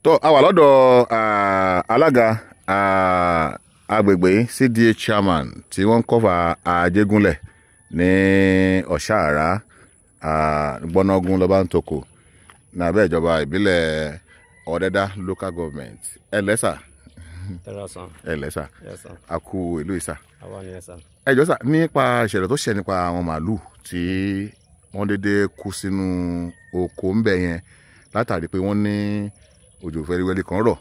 tó a wà lọ́dọ̀ alága agbègbè CDA chairman tí wọ́n ń kọ́fà Ajégúnlẹ̀ ní Ọ̀ṣàrà Gbọ́nàgún Lọ́bántòkò ní abẹ́ ìjọba ìbílẹ̀ Ọ̀dẹ́dá local government. ẹ lẹ́sà ẹ lẹ́sà a kú ìlú ìsà. ẹ jọ sà nípa ìṣẹ̀lẹ̀ tó ṣẹ̀ nípa àwọn màálùú tí wọ́n dédé kú sínú oko ń bẹ̀ yẹn látàrí pé wọ́n ní òjò fẹ́ríwẹ́lì kan rọ̀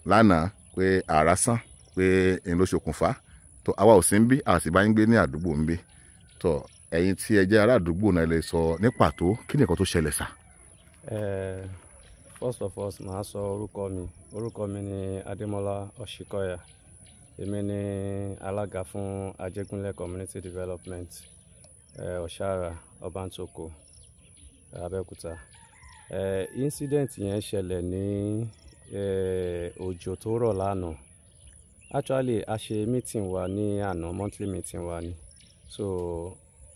lánàá pé àrá sán pé èyí ló ṣokùnfà tó àwa ò sí ń bí a sì bá ń gbé ní àdúgbò ń bí tó ẹ̀yin tí ẹ jẹ́ ará àdúgbò náà lè sọ ní pàtó kí ni nǹkan tó ṣẹlẹ̀ sà. First of all màá sọ orúkọ mi ni Adémọ́lá Ọ̀ṣíkọ̀yà. Èmi ni alága fún Ajégúnlẹ̀ Community Development Ọ̀ṣàrà Ọbántòkò Abẹ́òkúta. Incident yẹn ṣẹlẹ̀ ní òjò tó rọ̀ lánàá. Actually a ṣe meeting wa ní àná, monthly meeting wa ni. So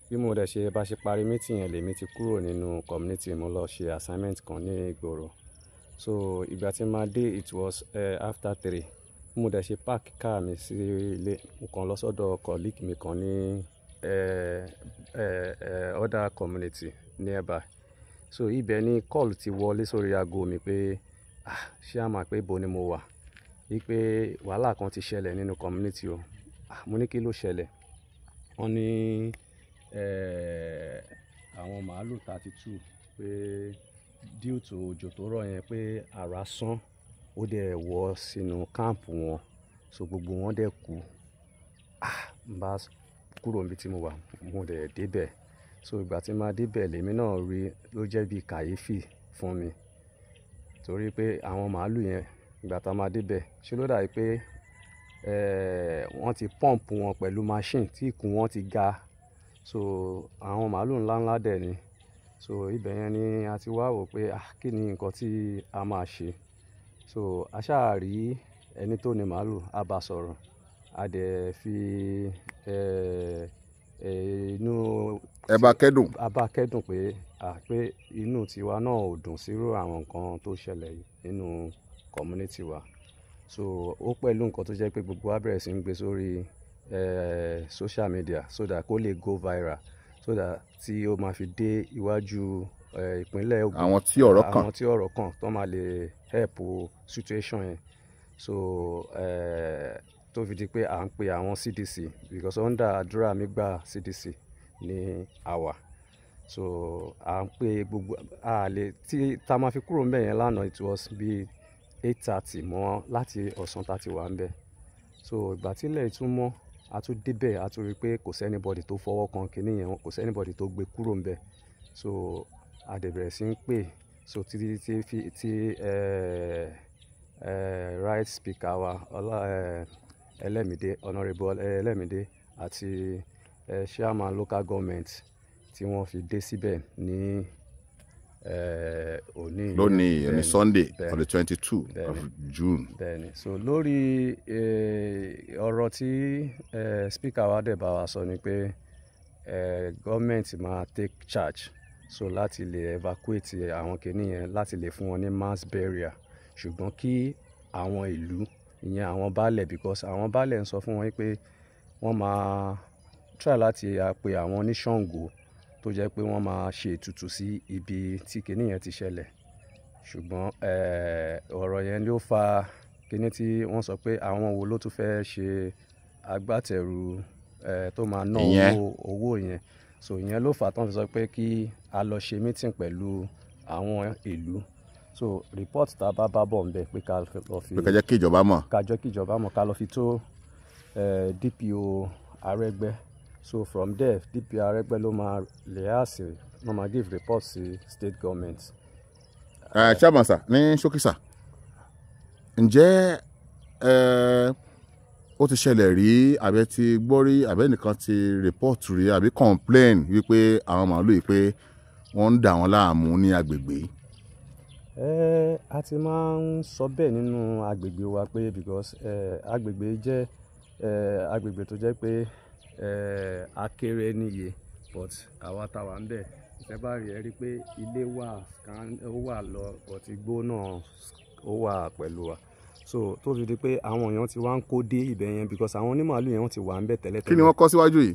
bí mo dẹ̀ ṣe bá ṣe parí meeting yẹn lèmi ti kúrò nínú community, mo lọ ṣe assignment kan ní ìgboro. So ìgbà tí màá dé it was after 3. Mo dẹ̀ ṣe park car mi sí ilé, mo kàn lọ sọ́dọ̀ colleague mi kan ní other community nearby. So ibẹ̀ ni call ti wọlé sórí aago mi pé ṣé a máa pé bo ni mo wà, wípé wàhálà kan ti ṣẹlẹ̀ nínú community o. Mo ní kí ló ṣẹlẹ̀? Wọ́n ní àwọn màálù 32 pé due to òjò tó rọ̀ yẹn pé àrá sán ó dẹ̀ wọ́ sínú káàmpù wọn, so gbogbo wọn dẹ̀ kú. N bá kúrò níbi tí mo wà, mo dẹ̀ débẹ̀. So ìgbà tí màá débẹ̀ lèmi náà rí ló jẹ́ bí kàyéfì fún mi, torí pé àwọn màálù yẹn ìgbà tá máa débẹ̀ ṣe ló dàbí pé wọ́n ti pọ́ǹpù wọn pẹ̀lú machine tí ìkùn wọn ti ga. So àwọn màálù ńláńlá dẹ̀ ni. So ibẹ̀ yẹn ni a ti wá wò pé kí ni nǹkan tí a máa ṣe. So a ṣáà rí ẹni tó ní màálù, a bá sọ̀rọ̀, a dẹ̀ fi inú ẹ bá kẹ́dùn. A bá kẹ́dùn pé inú tiwa náà ò dùn sírú àwọn nǹkan tó ṣẹlẹ̀ nínú community wa. So ó pẹ̀lú nǹkan tó jẹ́ pé gbogbo wa bẹ̀rẹ̀ sí ń gbé sórí social media so that kó lè go viral, so that tí ó máa fi dé iwájú ìpínlẹ̀ Ògùn, àwọn tí ọ̀rọ̀ kàn tó máa lè help situation yẹn. So tó fi di pé à ń pe àwọn CDC because under àdúrà mi gba CDC ní àwà. So à ń pe gbogbo tí tá máa fi kúrò ńbẹ̀ yẹn lánàá it was bí 8:30 mọ́ láti ọ̀sán tá ti wà ńbẹ̀. So ìgbà tí ilẹ̀ tún mọ́ a tún débẹ̀, a tún rí pé kò sẹ́nibọ̀dì tó fọwọ́ kan kinní yẹn, kò sẹ́nibọ̀dì tó gbé kúrò ńbẹ̀. So a dẹ̀ bẹ̀rẹ̀ sí ń pè, so títí tí right speaker wa Ẹlẹ́mìdé, Honourable Ẹlẹ́mìdé àti chairman local government tí wọ́n fi dé síbẹ̀ ní lónìí ní Sunday on the 22 of June. Bẹ́ẹ̀ni, so lórí ọ̀rọ̀ tí speaker wa dẹ̀ bá wa sọ ni pé government máa take charge, so láti lè evacuate àwọn kìíní yẹn, láti lè fún wọn ní mass burial, ṣùgbọ́n kí àwọn ìlú ìyẹn àwọn baálẹ̀, because àwọn baálẹ̀ ń sọ fún wọn pé wọ́n máa try láti pe àwọn oníṣàngó tó jẹ́ pé wọ́n máa ṣe ètùtù sí ibi tí kinní yẹn ti ṣẹlẹ̀. Ṣùgbọ́n ọ̀rọ̀ yẹn ló fa kinní tí wọ́n sọ pé àwọn wo ló tún fẹ́ ṣe agbátẹrù tó máa ná owó yẹn. So ìyẹn ló fà tán fi sọ pé kí a lọ ṣe meeting pẹ̀lú àwọn ìlú. So report tá a bá bọ̀ ń bẹ̀ pé ká lọ fi, ká jẹ́ kí ìjọba mọ̀, ká lọ fi tó DPO Arẹ́gbẹ́. So from there DPO Arẹ́gbẹ́ ló máa liaise, ló máa give report sí state government. Chairman sir, ní ṣókí sir, ǹjẹ́ ó ti ṣẹlẹ̀ rí àbẹ́ ti gbọ́ rí àbẹ́ nìkan ti report rí àbí complain wípé àwọn màálù yìí pé wọ́n ń dà wọ́n láàmú ní agbègbè? A ti máa ń sọ bẹ́ẹ̀ nínú agbègbè wa pé because agbègbè jẹ́ agbègbè tó jẹ́ pé akéré níye, but àwa tá wà ń bẹ̀ ẹ bá rí ẹ rí pé ilé wà lọ, but igbó náà ó wà pẹ̀lú wa so tó fi di pé àwọn èèyàn ti wá ń kó dé ibẹ̀ yẹn because àwọn onímàálù yẹn ti wà ń bẹ̀ tẹ́lẹ̀. kí ni wọ́n kọ́ síwájú yìí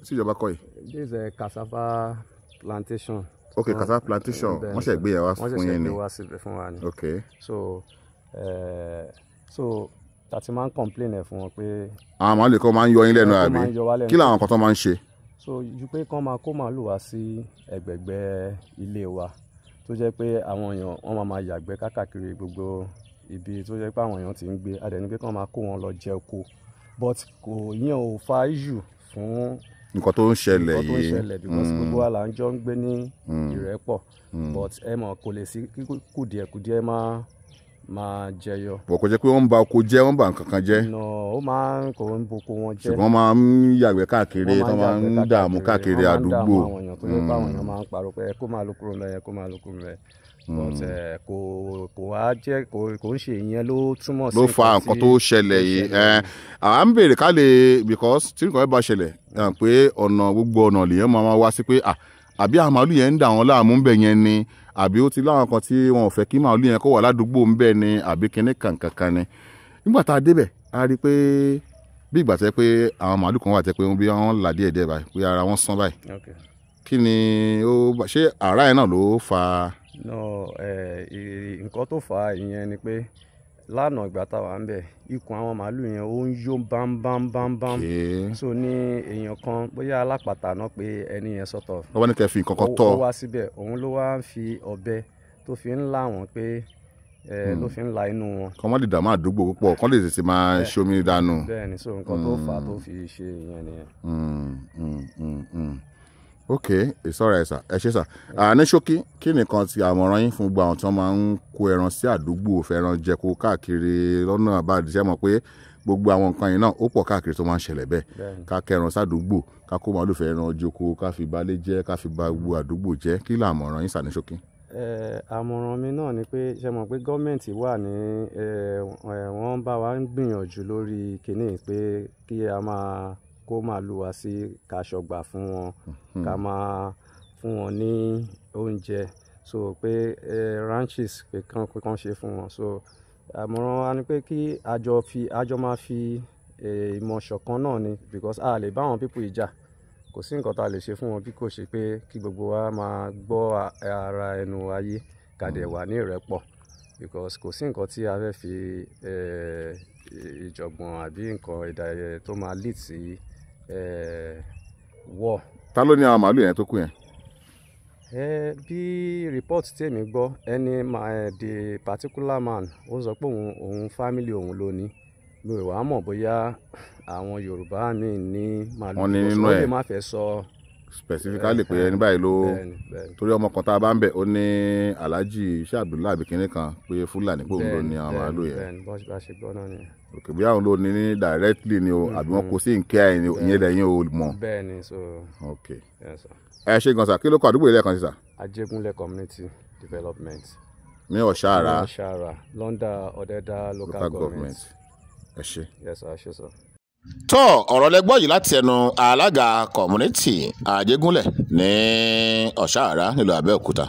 tí ìjọba kọ́ yìí. this is a cassava plantation. ok cassava plantation wọ́n ṣẹ̀ gbé yẹn wá fún yín ni. wọ́n ṣẹ̀ṣẹ̀ gbé wá síbẹ̀ fún wa ni. ok so tàti máa ń complain ẹ̀ fún wọn pé. àwọn màálù kan máa ń yọ yín lẹ́nu àbí kí làwọn kan tó máa ń ṣe. so ju pé kán máa kó màálù wá sí ẹ̀gbẹ̀gbẹ̀ ilé wa tó jẹ́ pé àwọn èèyàn wọ́n máa yàgbẹ́ káàkiri gbogbo ibi tó jẹ́ pé àwọn èèyàn ti ń gbé adẹ̀ ní pé kán máa kó wọn lọ jẹ oko but kò yẹn ò fa issue fún nǹkan tó ń ṣẹlẹ̀ yìí nǹkan tó ń ṣẹlẹ̀ because gbogbo wa là ń jọ ń gbé ní ìrẹ́pọ̀ but ẹ mọ̀ kò lè sí kùdìẹ̀kùdìẹ̀ máa jẹyọ. bọ̀ kò jẹ́ pé wọ́n ń ba oko jẹ́ wọ́n ń ba nǹkan kan jẹ́. no ó máa ń kò ń boko wọn jẹ́. ṣùgbọ́n máa ń yàgbẹ́ káàkiri tó máa ń dààmú káàkiri àdúgbò. wọ́n máa ń dààmú àwọn èèyàn tó yẹ pé àwọn èèyàn máa ń pariwo pé kó máa lọ kúrò mẹ́ẹ̀ kó máa lọ kúrò mẹ́ẹ̀ but kò wá jẹ́ kò ń ṣe ìyẹn ló túmọ̀ sí. ló fa nǹkan tó ṣẹlẹ̀ yìí à ń béèrè ká lè because tí nǹkan bá ṣẹlẹ̀ pé ọ̀nà gbogbo ọ̀nà lèèyàn máa wá sí pé àbí àwọn màálù yẹn ń dà wọ́n láàmú ńbẹ̀ yẹn ni àbí ó ti láwọn kan tí wọn ò fẹ́ kí màálù yẹn kó wà ládùúgbò ńbẹ̀ ni àbí kinní kankan ni nígbà tá a débẹ̀ a rí i pé bí ìgbà tẹ́ pé àwọn màálù kan wà tẹ́ pé bí wọ́n là díẹ̀ báyìí pé ara wọn sán báyìí kí ni ó ṣé àrá yẹn náà ló fa. no nǹkan tó fà á ìyẹn ni pé lánàá ìgbà táwa ń bẹ̀ ikùn àwọn màálù yẹn ó ń yó bámbámbámbám so ní èèyàn kan bóyá alápàtà náà pé ẹni yẹn sọ́tọ̀ wọ́n bá ní kẹ́ fi nǹkan kan tọ́ ó wá síbẹ̀ òun ló wá ń fi ọ̀bẹ tó fi ń là wọ́n pé ló fi ń la inú wọn. kọ́ mọ́ lè dààmú àdúgbò púpọ̀ kọ́ lè tètè máa ṣomi dànù. bẹ́ẹ̀ ni so nǹkan tó fà á tó fi ṣe ìyẹn nìyẹn. ok ìsọ̀rọ̀ ẹ̀ sà ẹ ṣe sà ní ṣókí kí nìkan ti àmọ̀ràn yín fún gbogbo àwọn tí wọ́n máa ń kó ẹran sí àdúgbò fẹ́ràn jẹko káàkiri lọ́nà àbájáde mọ̀ pé gbogbo àwọn nǹkan yìí náà ó pọ̀ káàkiri tó máa ń ṣẹlẹ̀ bẹ́ẹ̀ ká kẹran sádùúgbò ká kó màálù fẹ́ràn joko ká fi balẹ̀ jẹ́ ká fi ba gbogbo àdúgbò jẹ́ kí làmọ̀ràn yín sà ní ṣókí. àmọ̀ràn mi náà ni pé ṣe mọ̀ pé gọ́ọ̀mẹ̀ntì wà ní wọ́n bá wa ń gbìyànjú lórí kinní pé kí a máa kó màálù wá sí kaṣọgbà fún wọn ká máa fún wọn ní oúnjẹ so pé ranches pé kán ṣe fún wọn so àmọ̀ràn wa ni pé kí àjọ máa fi ìmọ̀ ṣọ̀kan náà ni because a lè bá àwọn people ìjà kò sí nǹkan tá a lè ṣe fún wọn bí kò ṣe pé kí gbogbo wa máa gbọ́ ara ẹnu ayé ká dẹ̀ wà ní ìrẹ́pọ̀ because kò sí nǹkan tí a fẹ́ fi ìjọ̀gbọ̀n àbí nǹkan ìdàyẹ tó máa lead sí war. ta ló ní àwọn màálù yẹn tó kù yẹn. bí report tèmi gbọ́ ẹni the particular man ó sọ pé òun family òun ló ní mi ò wá mọ̀ bóyá àwọn Yorùbá mi ní màálù wọn ní nínú ẹ̀ ó lè má fẹ́ sọ specifically pé ẹni báyìí ló torí ọmọ kan tá a bá ń bẹ̀ ó ní Alhaji iṣẹ́ Abdullahi abikinrin kan pé Fúlàní pé òun ló ní àwọn màálù yẹn. bẹ́ẹ̀ni bó ṣe gbọ́ náà nìyẹn. òkè bí àwọn ló ní directly ni o àbí wọn kò sí nkẹ́ ẹ̀ ìyẹn lẹ́yìn o mọ̀. bẹ́ẹ̀ni so. ok ẹ ṣe gan sa kí ló kọ àdúgbò ilé ẹ̀kan sí sa. Ajégúnlẹ̀ community development. ní Ọ̀ṣàrà London Ọ̀dẹ́dá local government. ẹ ṣe. yes sir, ẹ ṣe sọ. tó ọ̀rọ̀ lẹ́gbọ́n yìí láti ẹnu alága community Ajégúnlẹ̀ ní Ọ̀ṣàrà nílùú Abẹ́òkúta.